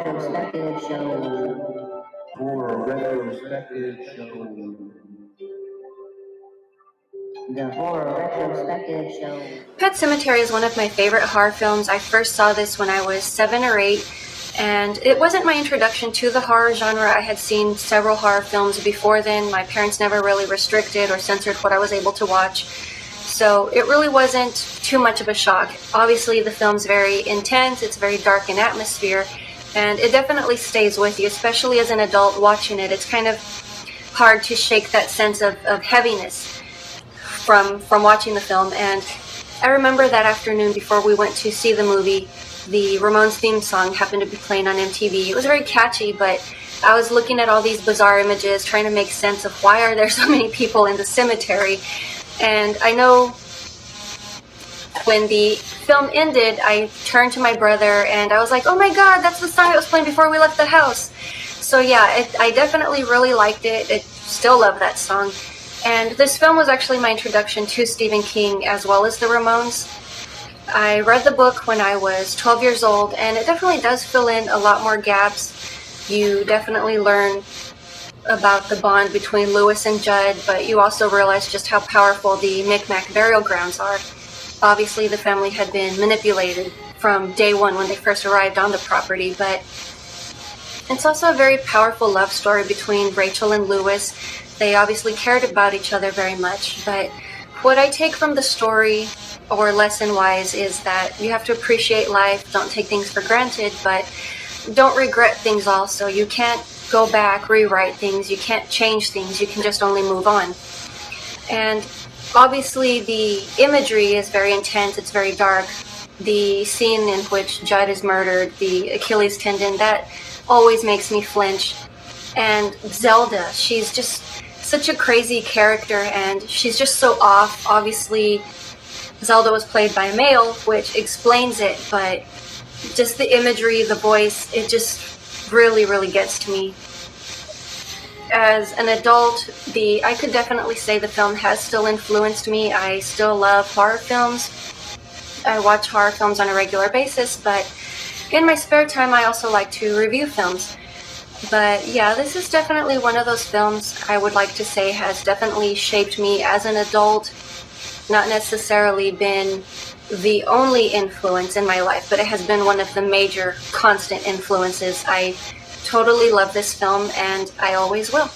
retrospective show. For a retrospective show. The horror retrospective show. Pet Sematary is one of my favorite horror films. I first saw this when I was 7 or 8, and it wasn't my introduction to the horror genre. I had seen several horror films before then. My parents never really restricted or censored what I was able to watch, so it really wasn't too much of a shock. Obviously, the film's very intense, it's very dark in atmosphere, and it definitely stays with you, especially as an adult watching it. It's kind of hard to shake that sense of heaviness from watching the film. And I remember that afternoon before we went to see the movie, the Ramones theme song happened to be playing on MTV. It was very catchy, but I was looking at all these bizarre images, trying to make sense of why are there so many people in the cemetery. And I know when the film ended, I turned to my brother and I was like, oh my god, that's the song that was playing before we left the house. So yeah, I definitely really liked it. I still love that song. And this film was actually my introduction to Stephen King as well as the Ramones. I read the book when I was 12 years old, and it definitely does fill in a lot more gaps. You definitely learn about the bond between Lewis and Judd, but you also realize just how powerful the Micmac burial grounds are. Obviously, the family had been manipulated from day one when they first arrived on the property, but it's also a very powerful love story between Rachel and Lewis. They obviously cared about each other very much, but what I take from the story, or lesson-wise, is that you have to appreciate life, don't take things for granted, but don't regret things also. You can't go back, rewrite things, you can't change things, you can just only move on. And obviously the imagery is very intense, it's very dark. The scene in which Judd is murdered, the Achilles tendon, that always makes me flinch. And Zelda, she's just such a crazy character, and she's just so off. Obviously, Zelda was played by a male, which explains it, but just the imagery, the voice, it just really, really gets to me. As an adult, I could definitely say the film has still influenced me. I still love horror films. I watch horror films on a regular basis, but in my spare time, I also like to review films. But yeah, this is definitely one of those films I would like to say has definitely shaped me as an adult. Not necessarily been the only influence in my life, but it has been one of the major constant influences. I totally love this film, and I always will.